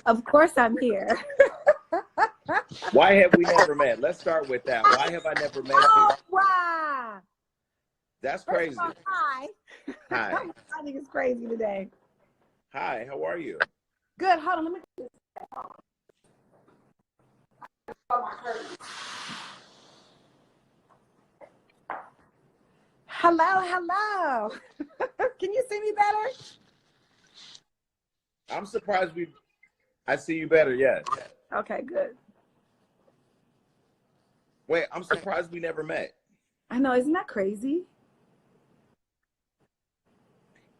Of course I'm here. Why have we never met? Let's start with that. Why have I never met you? Oh, wow. That's First crazy. of all, hi. Hi. I think it's crazy today. Hi, how are you? Good. Hold on. Let me. Hello, hello. Can you see me better? I'm surprised I see you better, yes. Okay, good. Wait, I'm surprised we never met. I know, isn't that crazy?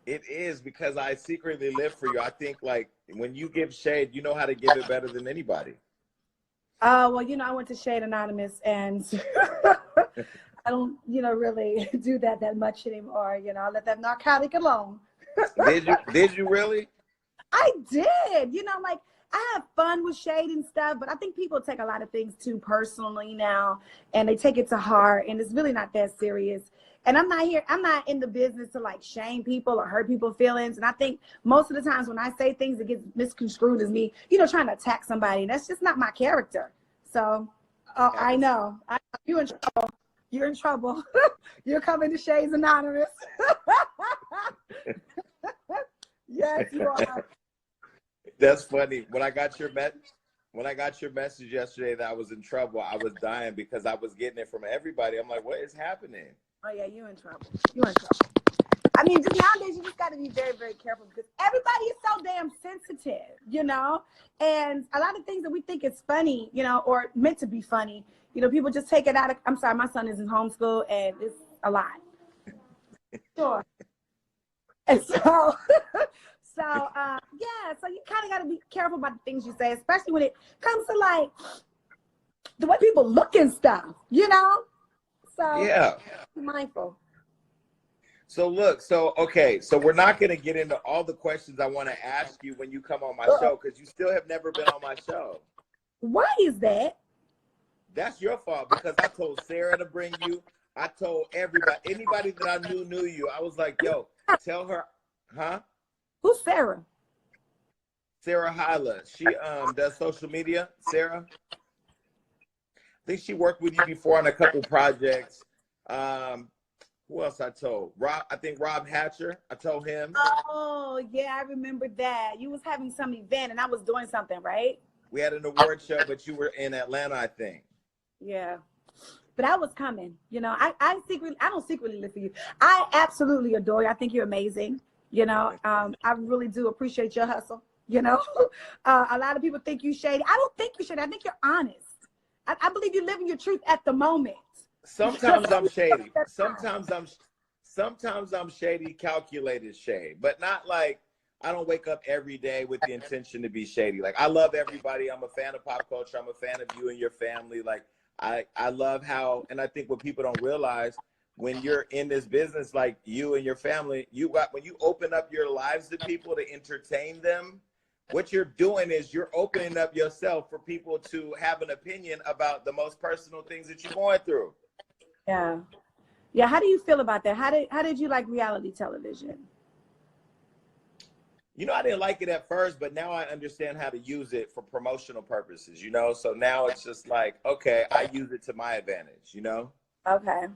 It is, because I secretly live for you. I think, like, when you give shade, you know how to give it better than anybody. Well, I went to Shade Anonymous, and I don't, really do that much anymore. I let that narcotic alone. Did you really? I did. Like, I have fun with shade and stuff, but I think people take a lot of things too personally now, and they take it to heart, and it's really not that serious. And I'm not in the business to like shame people or hurt people's feelings. And I think most of the times when I say things, it gets misconstrued as me, trying to attack somebody. And that's just not my character. So I know. You're in trouble. You're in trouble. You're coming to Shades Anonymous. Yes, you are. That's funny. When I got your message yesterday that I was in trouble, I was dying because I was getting it from everybody. I'm like, what is happening? Oh yeah, you're in trouble. You're in trouble. I mean, just nowadays you just got to be very, very careful because everybody is so damn sensitive, and a lot of things that we think is funny, or meant to be funny, people just take it out of. I'm sorry, my son is in homeschool and it's a lot. Sure. And so, so you kind of got to be careful about the things you say, especially when it comes to like the way people look and stuff, So yeah, be mindful. So look, so we're not going to get into all the questions I want to ask you when you come on my show, because you still have never been on my show. Why is that? That's your fault, because I told Sarah to bring you. I told anybody that I knew you. I was like, yo, tell her, huh? Who's Sarah? Sarah Hyla. She does social media. Sarah, I think she worked with you before on a couple projects. Who else I told? Rob, I think Rob Hatcher. I told him. Oh, yeah, I remember that. You was having some event and I was doing something, right? We had an award show, but you were in Atlanta, I think. Yeah. But I was coming. I don't secretly live for you. I absolutely adore you. I think you're amazing. I really do appreciate your hustle. A lot of people think you shady. I don't think you're shady. I think you're honest. I believe you're living your truth at the moment. Sometimes I'm shady. Sometimes I'm shady, calculated shade, but not like I don't wake up every day with the intention to be shady. Like, I love everybody. I'm a fan of pop culture. I'm a fan of you and your family. Like, I love how, and I think what people don't realize when you're in this business, like you and your family, when you open up your lives to people to entertain them, what you're doing is you're opening up yourself for people to have an opinion about the most personal things that you're going through. Yeah. Yeah. How do you feel about that? How did you like reality television? I didn't like it at first, but now I understand how to use it for promotional purposes, So now it's just like, okay, I use it to my advantage, Okay.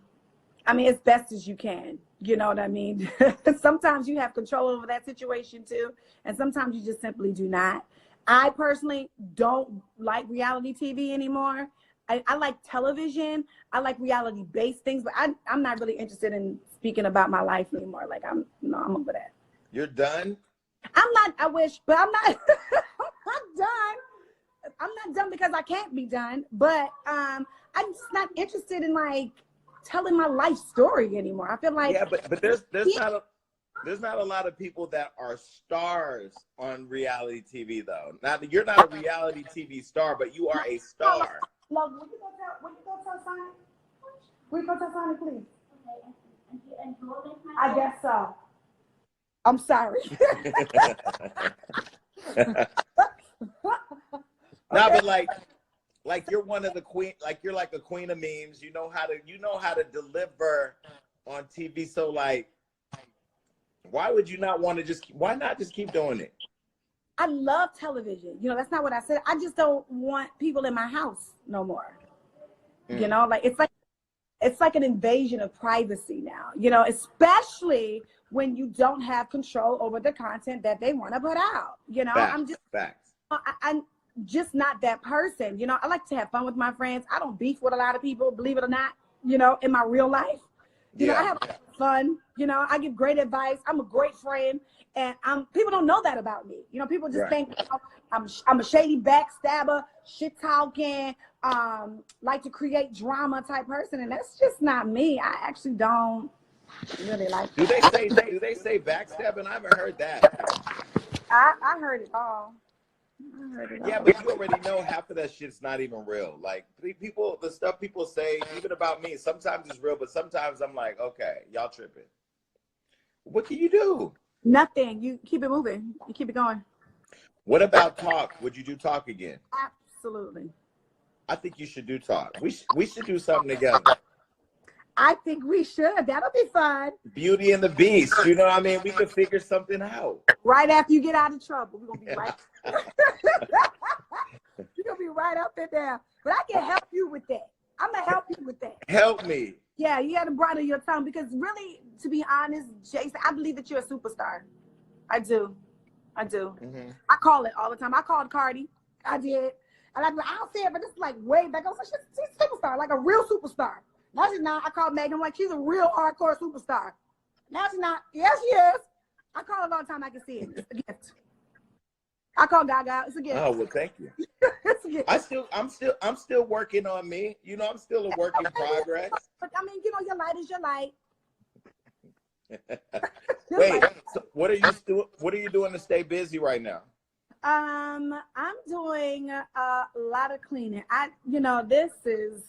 I mean, as best as you can. You know what I mean? Sometimes you have control over that situation too. And sometimes you just simply do not. I personally don't like reality TV anymore. I like television. I like reality-based things, but I'm not really interested in speaking about my life anymore. Like, I'm over that. You're done? I'm not, I wish, but I'm not, I'm done. I'm not done because I can't be done, but I'm just not interested in like telling my life story anymore. I feel like, yeah, but there's not a lot of people that are stars on reality TV though. Now, you're not a reality TV star, but you are a star. Love, will you go tell Sonny? Will you go tell Sonny, please? Okay, and I guess so. I'm sorry. No, but like you're one of the queen, like you're like a queen of memes. You know how to deliver on TV. So like, why would you not want to why not just keep doing it? I love television. You know, that's not what I said. I just don't want people in my house no more. You know, like it's like an invasion of privacy now, you know, especially when you don't have control over the content that they want to put out. You know, Facts. I'm just not that person. You know, I like to have fun with my friends. I don't beef with a lot of people, believe it or not, you know, in my real life. You know, I have fun, you know, I give great advice. I'm a great friend. And people don't know that about me. You know, people just think I'm a shady backstabber, shit talking, like to create drama type person. And that's just not me. I actually don't really like Do they say backstabbing? I haven't heard that. I heard it all. Yeah, but you already know half of that shit's not even real. Like the stuff people say, even about me, sometimes it's real, but sometimes I'm like, okay, y'all tripping. What can you do? Nothing. You keep it moving. You keep it going. What about talk? Would you do talk again? Absolutely. I think you should do talk. We should do something together. I think we should. That'll be fun. Beauty and the Beast. You know what I mean? We could figure something out. Right after you get out of trouble, we're gonna be right. You're gonna be right up in there. But I can help you with that. I'm gonna help you with that. Help me. Yeah, you got to bridle your tongue because really, to be honest, Jason, I believe that you're a superstar. I do. Mm-hmm. I call it all the time. I called Cardi. I did. And I don't say it, but it's like way back. I was like, she's a superstar, like a real superstar. Now she's not. I called Megan, like she's a real hardcore superstar. Now she's not. Yes, she is. I call her all the time. I can see it. It's a gift. I call Gaga. It's a gift. Oh well, thank you. It's a gift. I'm still working on me. You know, I'm still a work in progress. But I mean, you know, your light is your light. Wait, so what are you doing to stay busy right now? I'm doing a lot of cleaning. This is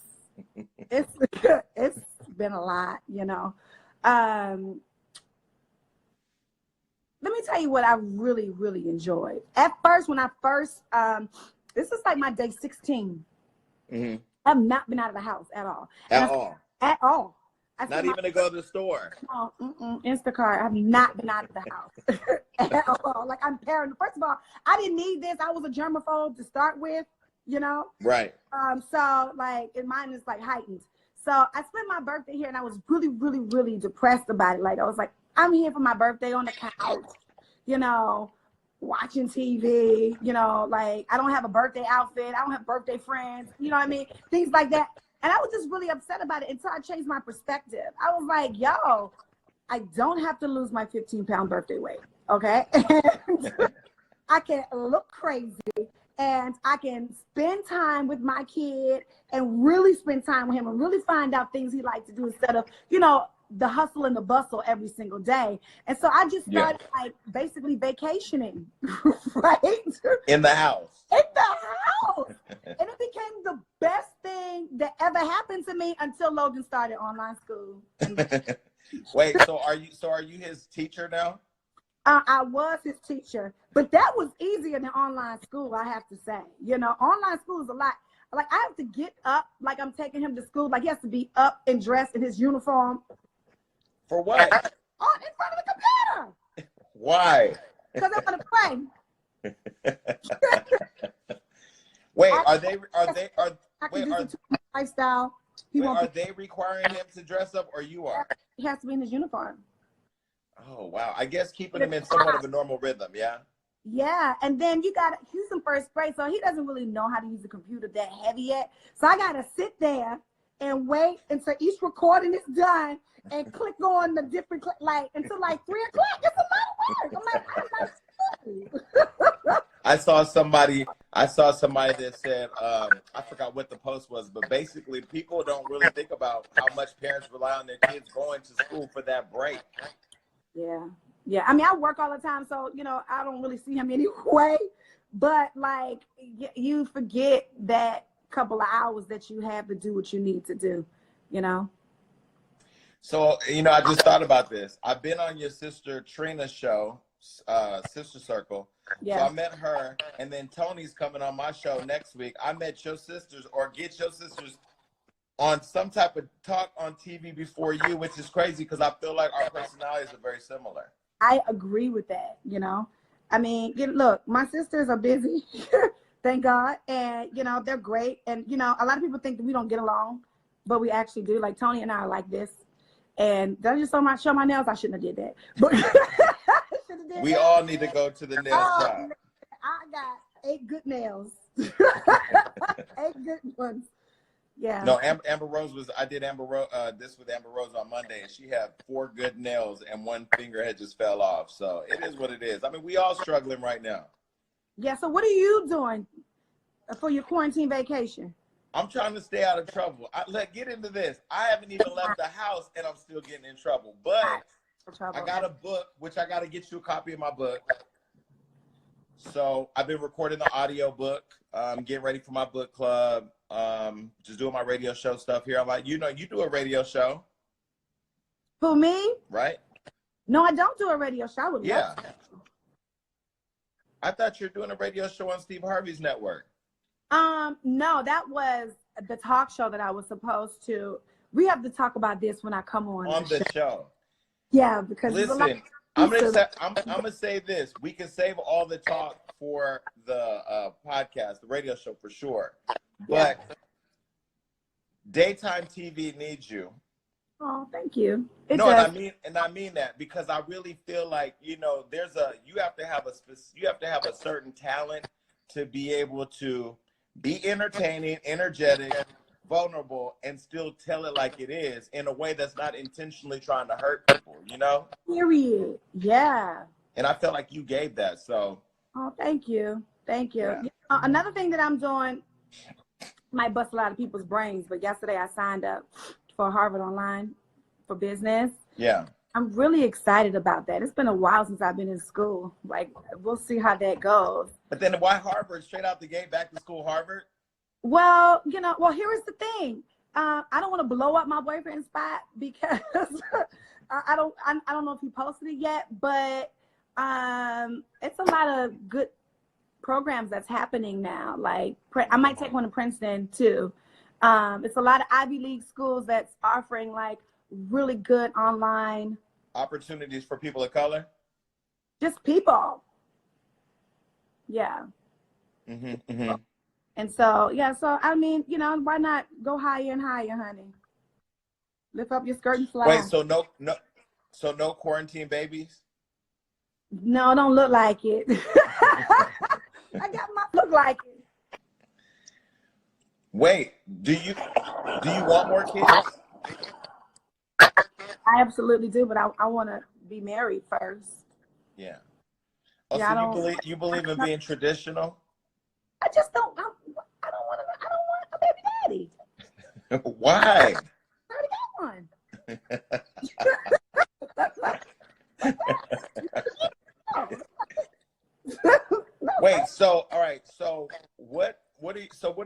it's been a lot, you know. Let me tell you what I really, really enjoyed. At first, when I first, this is like my day 16. Mm-hmm. I've not been out of the house at all. At all. Not even to go to the store. No, Instacart. I've not been out of the house at all. Like I'm paranoid. First of all, I didn't need this. I was a germaphobe to start with, you know. Right. So like, mine is like heightened. So I spent my birthday here, and I was really, really, really depressed about it. Like I was like, I'm here for my birthday on the couch, you know, watching TV, you know, like I don't have a birthday outfit. I don't have birthday friends, you know what I mean? Things like that. And I was just really upset about it until I changed my perspective. I was like, yo, I don't have to lose my 15-pound birthday weight, okay? And I can look crazy, and I can spend time with my kid and really spend time with him and really find out things he likes to do instead of, you know, the hustle and the bustle every single day. And so I just started like basically vacationing, right? In the house. In the house. And it became the best thing that ever happened to me until Logan started online school. Wait, so are you his teacher now? I was his teacher, but that was easier than online school, I have to say. You know, online school is a lot. Like I have to get up, like I'm taking him to school, like he has to be up and dressed in his uniform. For what? In front of the computer. Why? Because I want to play. Wait, lifestyle. Are they requiring him to dress up, or you are? He has to be in his uniform. Oh wow! I guess keeping him in somewhat of a normal rhythm, yeah. Yeah, and then he's in first grade, so he doesn't really know how to use the computer that heavy yet. So I gotta sit there and wait until each recording is done and click on the different until like 3 o'clock. It's a lot of work. I'm like, I'm not. I saw somebody that said, I forgot what the post was, but basically people don't really think about how much parents rely on their kids going to school for that break. Yeah. I mean, I work all the time, so, you know, I don't really see him anyway. But, like, you forget that couple of hours that you have to do what you need to do, you know? So, you know, I just thought about this. I've been on your sister Trina's show, Sister Circle. Yeah. So I met her, and then Tony's coming on my show next week. I met your sisters, or get your sisters on some type of talk on TV before you, which is crazy because I feel like our personalities are very similar. I agree with that, you know. I mean, look, my sisters are busy, thank God, and they're great. And a lot of people think that we don't get along, but we actually do. Like Tony and I are like this. And did I just show my nails? I shouldn't have did that. But we all need to go to the nail shop. I got 8 good nails. 8 good ones. Yeah. No, Amber Rose I did this with Amber Rose on Monday, and she had 4 good nails and 1 finger had just fell off. So it is what it is. I mean, we all struggling right now. Yeah. So what are you doing for your quarantine vacation? I'm trying to stay out of trouble. Let's get into this. I haven't even left the house and I'm still getting in trouble. But I got a book, which I got to get you a copy of my book. So I've been recording the audio book, getting ready for my book club, just doing my radio show stuff here. I'm like, you do a radio show. Who, me? Right? No, I don't do a radio show. I would love to. I thought you were doing a radio show on Steve Harvey's network. No, that was the talk show that I was supposed to. We have to talk about this when I come on the show. Yeah, because listen, I'm gonna say this. We can save all the talk for the podcast, the radio show for sure. But daytime TV needs you. Oh, thank you. And I mean that because I really feel like you have to have a certain talent to be able to be entertaining, energetic, vulnerable, and still tell it like it is in a way that's not intentionally trying to hurt people, Period. Yeah. And I felt like you gave that, so. Oh, thank you. Thank you. Yeah. Another thing that I'm doing might bust a lot of people's brains, but yesterday I signed up for Harvard Online for business. Yeah. I'm really excited about that. It's been a while since I've been in school. Like, we'll see how that goes. But then why Harvard? Straight out the gate, back to school, Harvard? Well, here is the thing. I don't want to blow up my boyfriend's spot because I don't know if he posted it yet, but it's a lot of good programs that's happening now. Like, I might take one to Princeton too. It's a lot of Ivy League schools that's offering like really good online opportunities for people of color. Just people. Yeah. Mm-hmm, mm-hmm. And so, so I mean, why not go higher and higher, honey? Lift up your skirt and slide. Wait, so no quarantine babies? No, don't look like it. I got my look like it. Wait, do you want more kids? I absolutely do, but I want to be married first. Yeah. Oh, yeah, so you believe in being traditional? I just don't. I don't want a baby daddy. Why? I already got one. Wait. So, all right. So, what are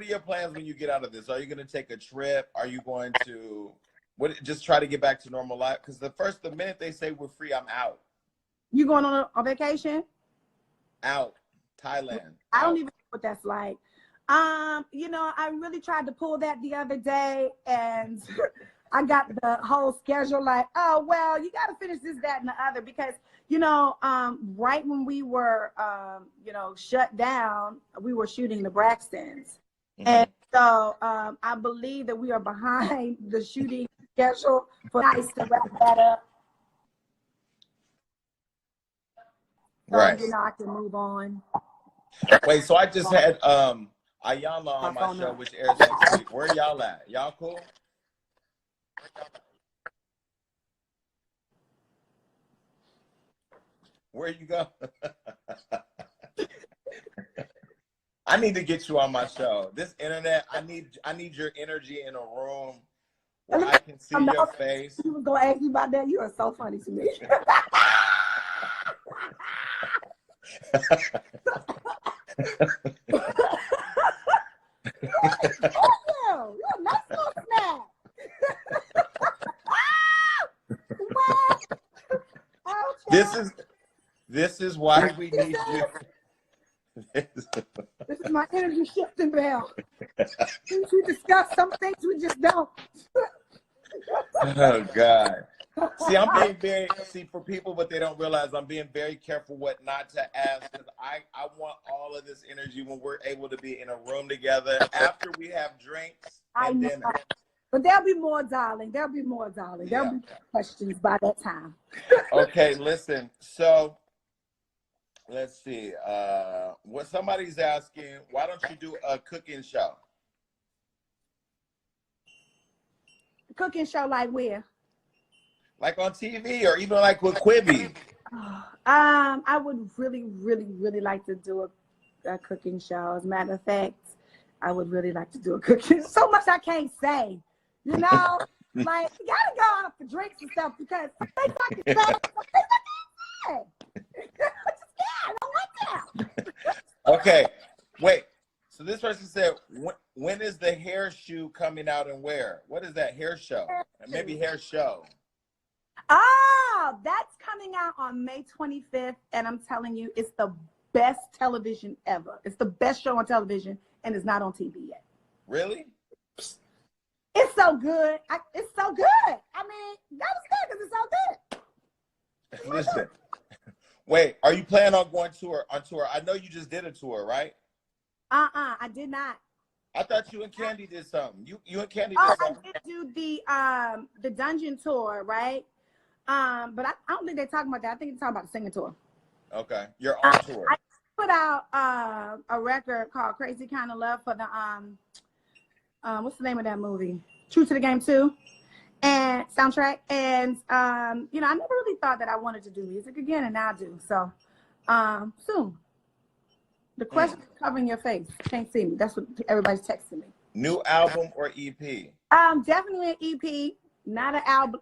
your plans when you get out of this? Are you going to take a trip? Are you going to just try to get back to normal life? Because the minute they say we're free, I'm out. You going on a vacation? Out. Thailand. I don't even know what that's like. I really tried to pull that the other day, and I got the whole schedule like, oh, well, you got to finish this, that, and the other, because, right when we were, shut down, we were shooting the Braxtons. Mm-hmm. And so I believe that we are behind the shooting schedule for nice to wrap that up. So, right. I can move on. Wait, so I just had Ayala on my show, which airs next week. Where y'all at? Y'all cool? Where you go? I need to get you on my show. This internet, I need your energy in a room where I can see your face. You was gonna ask me about that. You are so funny to me. You're not so snap. This is why we need you. This is my energy shifting bell. We discuss some things we just don't. Oh God. See, I'm being for people, but they don't realize I'm being very careful what not to ask, because I want all of this energy when we're able to be in a room together after we have drinks and dinner. But there'll be more, darling. There'll be more, darling. There'll be questions by that time. Okay, listen. So let's see. What somebody's asking, why don't you do a cooking show? Cooking show like where? Like on TV or even like with Quibi. I would really, really, really like to do a cooking show. As a matter of fact, I would really like to do a cooking. So much I can't say, you know. Like you gotta go out for drinks and stuff because some things I can say, some things I can't say. I don't want that. Okay, wait. So this person said, when is the hair shoe coming out and where? What is that, hair show? Maybe hair show. Oh, that's coming out on May 25th, and I'm telling you, it's the best television ever. It's the best show on television, and it's not on TV yet. Really? It's so good. It's so good. I mean, that was good because it's so good. Listen, wait, are you planning on going on tour? I know you just did a tour, right? I did not. I thought you and Candy did something. You and Candy did something. I did do the Dungeon tour, right? But I don't think they're talking about that. I think they're talking about the singing tour. Okay, you're on tour. I put out a record called "Crazy Kind of Love" for the what's the name of that movie? True to the Game 2 and soundtrack. And you know, I never really thought that I wanted to do music again, and now I do. So soon. The question is covering your face. Can't see me. That's what everybody's texting me. New album or EP? Definitely an EP, not an album.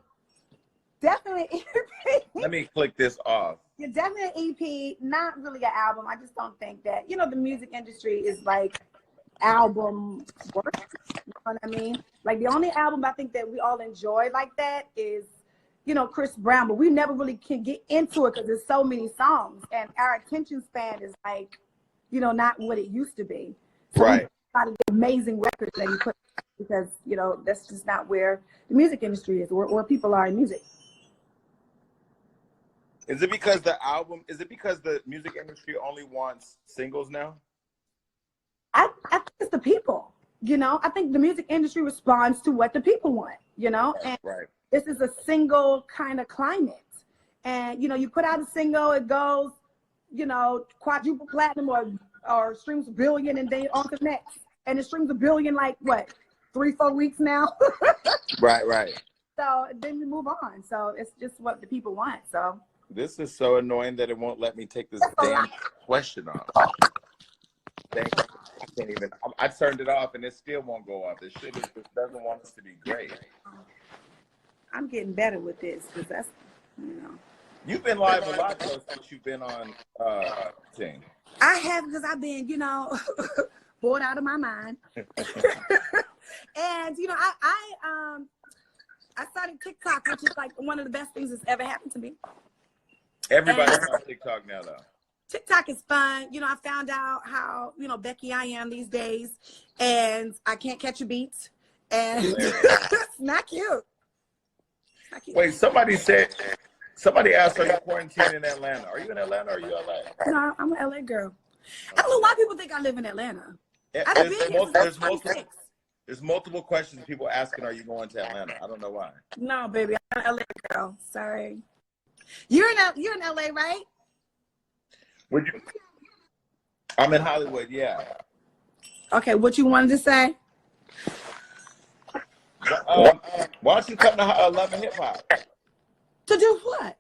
Definitely an EP. Let me click this off. Yeah, definitely an EP, not really an album. I just don't think that, you know, the music industry is like album work. You know what I mean? Like the only album I think that we all enjoy like that is, you know, Chris Brown, but we never really can get into it because there's so many songs and our attention span is like, you know, not what it used to be. So right. A lot of the amazing records that you put because, you know, that's just not where the music industry is, where people are in music. Is it because the music industry only wants singles now? I think it's the people, you know. I think the music industry responds to what the people want, you know. And this is a single kind of climate. And, you know, you put out a single, it goes, you know, quadruple platinum or streams a billion and then on to the next. And it streams a billion like what, 3-4 weeks now? Right. So then we move on. So it's just what the people want. So this is so annoying that it won't let me take this damn question off. Thank you. I can't even. I turned it off and it still won't go off. It doesn't want us to be great. I'm getting better with this because that's, you know. You've been live a lot though since you've been on Ting. I have because I've been, you know, bored out of my mind. And you know, I started TikTok, which is like one of the best things that's ever happened to me. Everybody's on TikTok now, though. TikTok is fun. You know, I found out how, you know, Becky I am these days, and I can't catch a beat, and it's not cute. Not cute. Wait, somebody asked, are you quarantined in Atlanta? Are you in Atlanta or are you LA? No, I'm an LA girl. I don't know why people think I live in Atlanta. There's multiple questions people asking, are you going to Atlanta? I don't know why. No, baby, I'm an LA girl. Sorry. You're in LA, right? Would you? I'm in Hollywood, yeah. Okay, what you wanted to say? Why don't you come to Love and Hip Hop? To do what?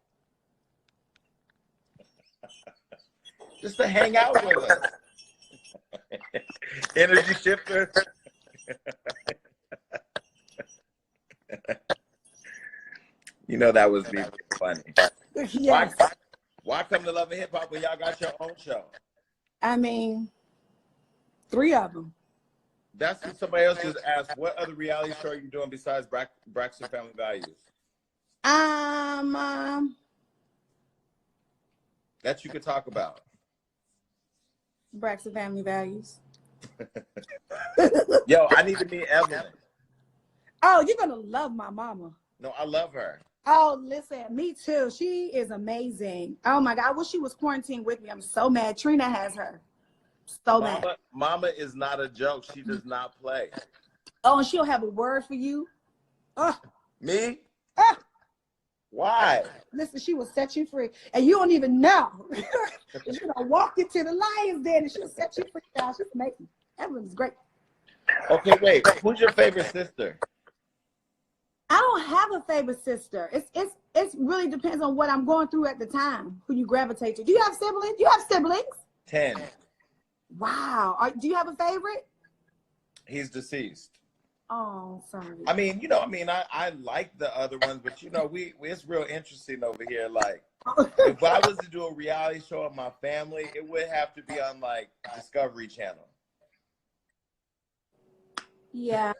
Just to hang out with us. Energy shifter. You know that was being funny. Yes. Why come to Love and Hip Hop when y'all got your own show? I mean, 3 of them. That's what somebody else just asked. What other reality show are you doing besides Braxton Family Values? That you could talk about. Braxton Family Values. Yo, I need to meet Evelyn. Oh, you're gonna love my mama. No, I love her. Oh, listen, me too. She is amazing. Oh my God, I wish she was quarantined with me. I'm so mad. Trina has her. So mad. Mama is not a joke. She does not play. Oh, and she'll have a word for you. Me? Ah, Why? listen, she will set you free. And you don't even know. She's gonna walk you to the lion's den and she'll set you free. She's amazing. Evelyn's great. Okay, wait. Who's your favorite sister? I don't have a favorite sister. It's really depends on what I'm going through at the time, who you gravitate to. Do you have siblings? You have siblings? 10. Wow. Do you have a favorite? He's deceased. Oh, sorry. I mean, I like the other ones, but it's real interesting over here. Like, if I was to do a reality show of my family, it would have to be on like Discovery Channel. Yeah.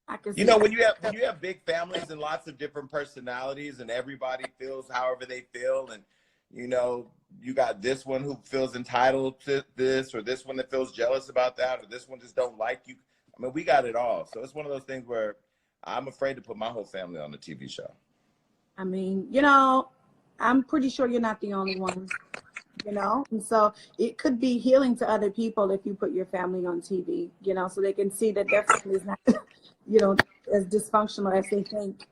I can see when you have big families and lots of different personalities and everybody feels however they feel, and you got this one who feels entitled to this, or this one that feels jealous about that, or this one just don't like you. I mean, we got it all. So it's one of those things where I'm afraid to put my whole family on the TV show. I mean, I'm pretty sure you're not the only one, and so it could be healing to other people if you put your family on TV, so they can see that their family is not, as dysfunctional as they think.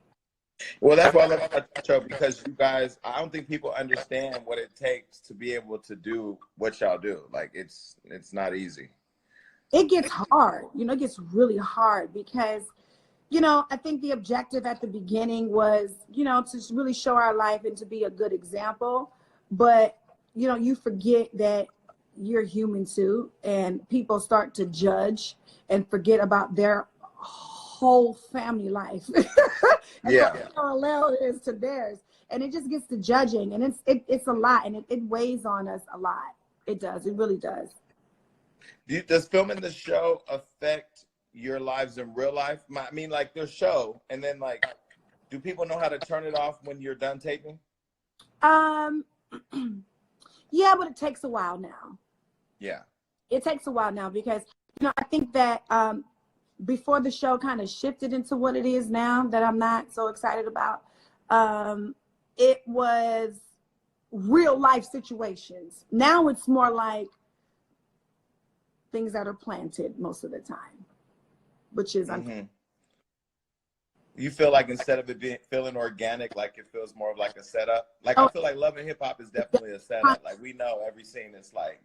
Well, that's why I love the show, because you guys, I don't think people understand what it takes to be able to do what y'all do. Like, it's not easy. It gets hard, it gets really hard because, I think the objective at the beginning was, to really show our life and to be a good example. But, you forget that you're human too, and people start to judge and forget about their whole family life. Yeah. Parallel is to theirs. And it just gets to judging, and it's a lot, and it weighs on us a lot. It does. It really does. Does filming the show affect your lives in real life? I mean, like the show, and then like, do people know how to turn it off when you're done taping? Yeah, but it takes a while now. Yeah. It takes a while now because, I think that before the show kind of shifted into what it is now that I'm not so excited about, it was real life situations. Now it's more like things that are planted most of the time, which is You feel like instead of it feeling organic, like it feels more of like a setup? Like, I feel like Love and Hip Hop is definitely a setup. Like, we know every scene is like,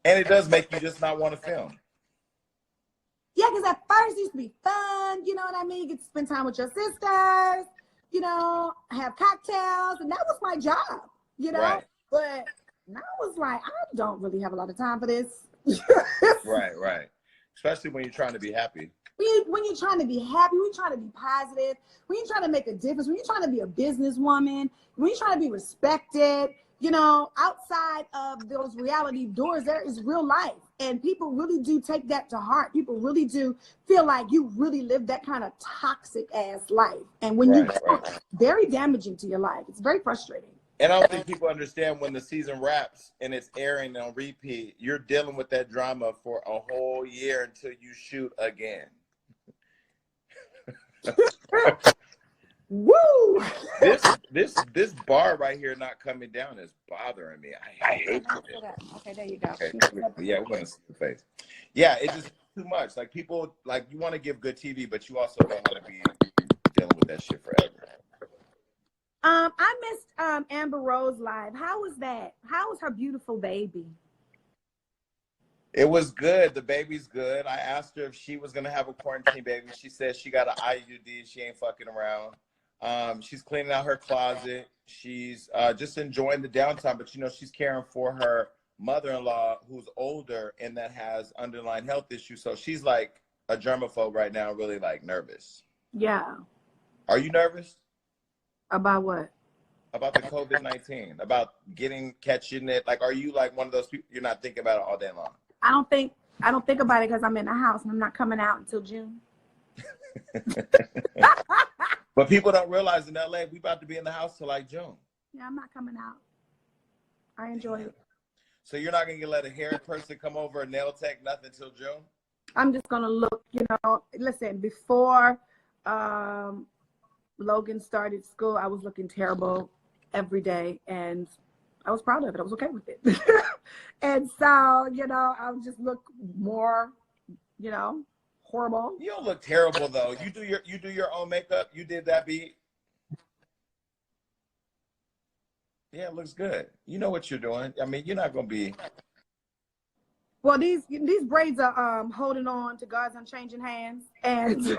And it does make you just not want to film. Yeah, because at first it used to be fun, you know what I mean? You get to spend time with your sisters, have cocktails, and that was my job, Right. But now it's like, I don't really have a lot of time for this. Right. Especially when you're trying to be happy. When you're trying to be happy, when you're trying to be positive, when you're trying to make a difference, when you're trying to be a businesswoman, when you're trying to be respected, outside of those reality doors, there is real life. And people really do take that to heart. People really do feel like you really live that kind of toxic ass life. And when it's very damaging to your life. It's very frustrating. And I don't think people understand when the season wraps and it's airing on repeat, you're dealing with that drama for a whole year until you shoot again. Woo! This bar right here not coming down is bothering me. I hate it. Okay, there you go. Okay. Yeah, we're gonna see the face. Yeah, it's just too much. Like, people, like, you want to give good TV, but you also don't want to be dealing with that shit forever. I missed Amber Rose live. How was that? How was her beautiful baby? It was good. The baby's good. I asked her if she was gonna have a quarantine baby. She said she got an IUD. She ain't fucking around. She's cleaning out her closet. She's just enjoying the downtime, but she's caring for her mother-in-law who's older and that has underlying health issues. So she's like a germaphobe right now, really like nervous. Yeah. Are you nervous? About what? About the COVID-19, about catching it. Like, are you like one of those people, you're not thinking about it all day long? I don't think about it because I'm in the house and I'm not coming out until June. But people don't realize in LA, we about to be in the house till like June. Yeah, I'm not coming out. I enjoy it. So you're not gonna let a hair person come over, a nail tech, nothing till June? I'm just gonna look, listen, before Logan started school, I was looking terrible every day, and I was proud of it. I was okay with it. And so, I would just look more, horrible. You don't look terrible though. You do your own makeup. You did that beat. Yeah, it looks good. You know what you're doing. I mean, you're not gonna be. Well, these braids are holding on to God's unchanging hands, and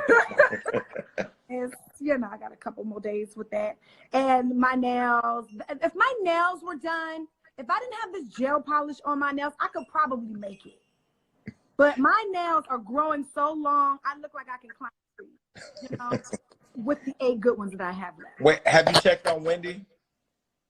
it's, I got a couple more days with that. And my nails, if my nails were done, if I didn't have this gel polish on my nails, I could probably make it. But my nails are growing so long, I look like I can climb a tree, with the 8 good ones that I have left. Wait, have you checked on Wendy?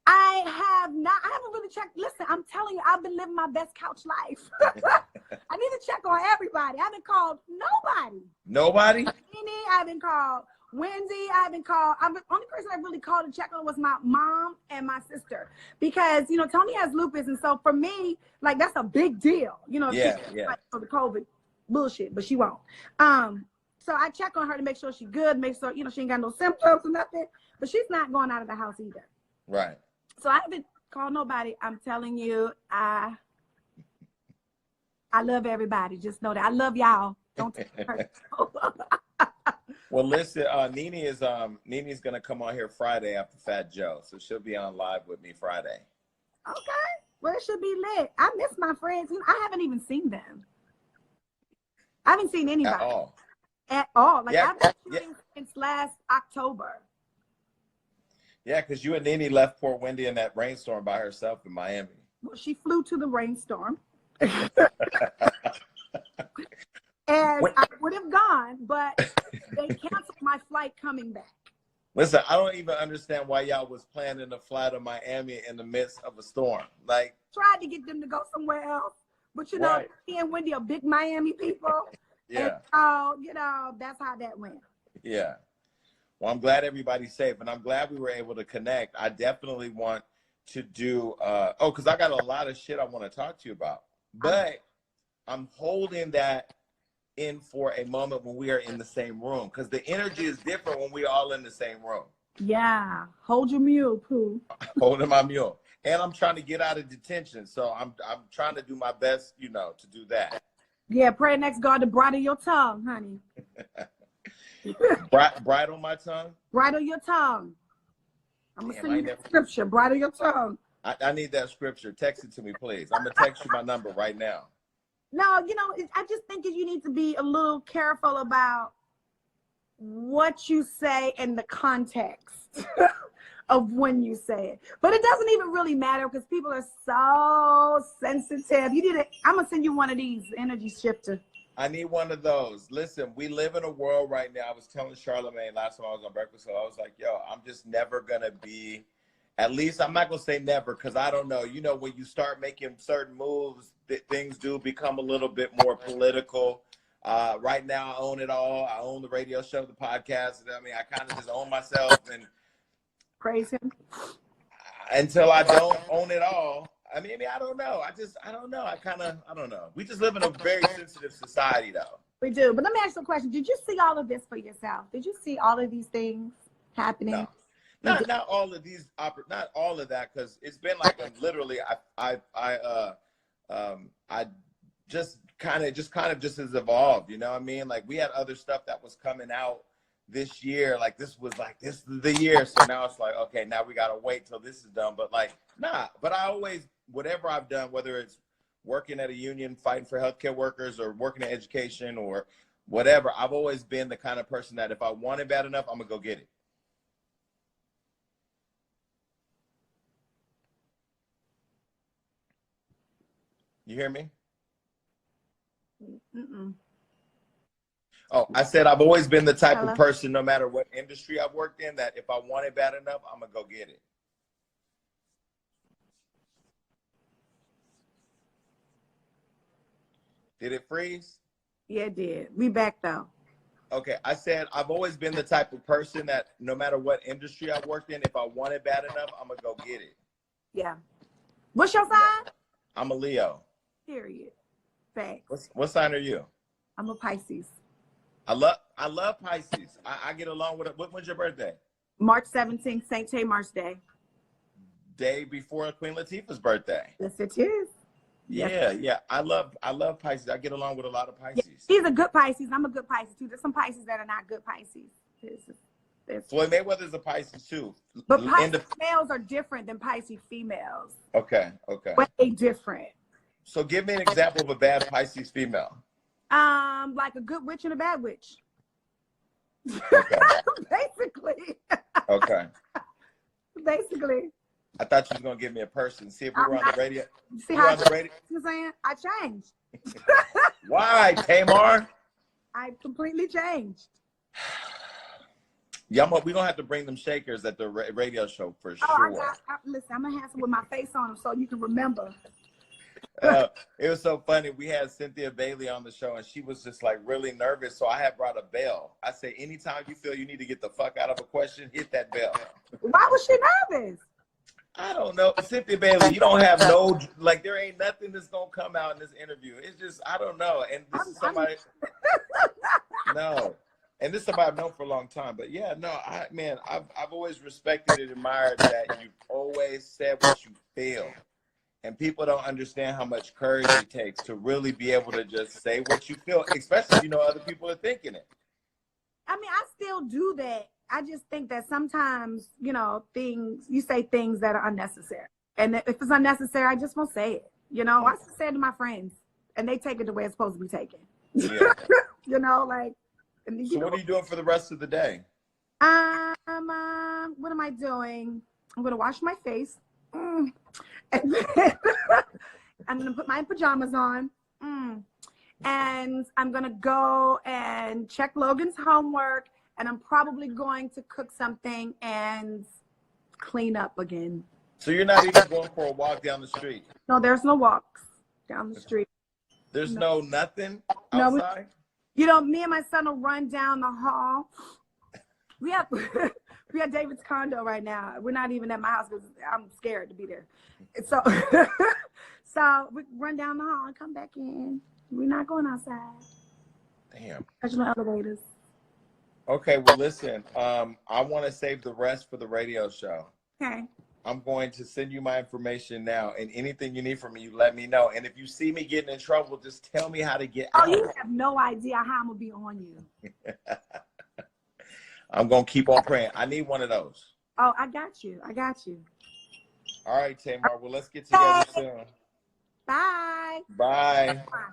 I have not. I haven't really checked. Listen, I'm telling you, I've been living my best couch life. I need to check on everybody. I haven't called nobody. Nobody? I haven't called Wendy. I haven't called. The only person I really called to check on was my mom and my sister, because Tony has lupus, and so for me, like, that's a big deal. Yeah. Like, for the COVID bullshit, but she won't. So I check on her to make sure she's good, make sure she ain't got no symptoms or nothing. But she's not going out of the house either. Right. So I haven't called nobody. I'm telling you, I love everybody. Just know that I love y'all. Don't take it personal. Well, listen, Nini's gonna come on here Friday after Fat Joe, so she'll be on live with me Friday. Okay. Well, it should be lit. I miss my friends. I haven't even seen them. I haven't seen anybody at all. Like, I've been shooting since last October. Yeah, because you and Nini left poor Wendy in that rainstorm by herself in Miami. Well, she flew to the rainstorm. And I would have gone, but they canceled my flight coming back. Listen, I don't even understand why y'all was planning to fly to Miami in the midst of a storm. Like, tried to get them to go somewhere else, but right. he and Wendy are big Miami people. Yeah. And that's how that went. Yeah. Well, I'm glad everybody's safe, and I'm glad we were able to connect. I definitely want to do because I got a lot of shit I want to talk to you about, but I'm holding that in for a moment when we are in the same room, because the energy is different when we're all in the same room. Yeah, hold your mule, Pooh. Holding my mule, and I'm trying to get out of detention, so I'm trying to do my best, to do that. Yeah, pray next God to bridle your tongue, honey. Bridle my tongue. Bridle your tongue. I'm gonna send you that scripture. Bridle your tongue. I need that scripture. Text it to me, please. I'm gonna text you my number right now. No, I just think that you need to be a little careful about what you say and the context of when you say it. But it doesn't even really matter, because people are so sensitive. I'm gonna send you one of these energy shifter. I need one of those. Listen, we live in a world right now. I was telling Charlamagne last time I was on Breakfast, so I was like, yo, I'm just never gonna be. At least I'm not going to say never, because I don't know. When you start making certain moves, things do become a little bit more political. Right now, I own it all. I own the radio show, the podcast. I mean, I kind of just own myself. And praise him. Until I don't own it all. I mean, I don't know. I don't know. I don't know. We just live in a very sensitive society, though. We do. But let me ask you a question. Did you see all of this for yourself? Did you see all of these things happening? No. Not all of these, not all of that, because it's been like literally. I just kind of just has evolved. You know what I mean? Like, we had other stuff that was coming out this year. Like, this is the year. So now it's like, okay, now we gotta wait till this is done. But like, nah. But I always, whatever I've done, whether it's working at a union fighting for healthcare workers or working in education or whatever, I've always been the kind of person that if I want it bad enough, I'm gonna go get it. You hear me? Mm-mm. Oh, I said I've always been the type of person, no matter what industry I've worked in, that if I want it bad enough, I'm going to go get it. Did it freeze? Yeah, it did. We back, though. Okay, I said I've always been the type of person that no matter what industry I've worked in, if I want it bad enough, I'm going to go get it. Yeah. What's your sign? I'm a Leo. Period. Facts. What sign are you? I'm a Pisces. I love Pisces. I get along with it. When's your birthday? March 17th, St. Tamar's Day. Day before Queen Latifah's birthday. Yes, it is. Yeah, yeah. I love Pisces. I get along with a lot of Pisces. He's a good Pisces. I'm a good Pisces too. There's some Pisces that are not good Pisces. Floyd Mayweather's a Pisces too. But Pisces males are different than Pisces females. Okay. Way different. So give me an example of a bad Pisces female. Like a good witch and a bad witch. Okay. Basically. Okay. Basically. I thought you was gonna give me a person. See if we were on the radio. See how I'm saying? I changed. Why, Tamar? I completely changed. Yeah, we're gonna have to bring them shakers at the radio show for sure. Listen, I'm gonna have some with my face on them so you can remember. It was so funny. We had Cynthia Bailey on the show, and she was just like really nervous. So I had brought a bell. I say, anytime you feel you need to get the fuck out of a question, hit that bell. Why was she nervous? I don't know. Cynthia Bailey, you don't have no, like, there ain't nothing that's going to come out in this interview. It's just, I don't know. And this is somebody, no. And this is somebody I've known for a long time. But yeah, no, I've always respected and admired that you've always said what you feel. And people don't understand how much courage it takes to really be able to just say what you feel, especially if you know other people are thinking it. I mean, I still do that. I just think that sometimes, you say things that are unnecessary. And if it's unnecessary, I just won't say it. I say it to my friends, and they take it the way it's supposed to be taken. Yeah. So what are you doing for the rest of the day? What am I doing? I'm going to wash my face. And then I'm going to put my pajamas on. And I'm going to go and check Logan's homework. And I'm probably going to cook something and clean up again. So you're not even going for a walk down the street? No, there's no walks down the street. There's nothing outside? Me and my son will run down the hall. We have David's condo right now. We're not even at my house because I'm scared to be there. So, so we run down the hall and come back in. We're not going outside. Damn. There's no elevators. Okay, well, listen, I want to save the rest for the radio show. Okay. I'm going to send you my information now, and anything you need from me, you let me know. And if you see me getting in trouble, just tell me how to get out. Oh, you have no idea how I'm going to be on you. I'm going to keep on praying. I need one of those. Oh, I got you. All right, Tamar. Well, let's get together soon. Bye. Bye. Bye.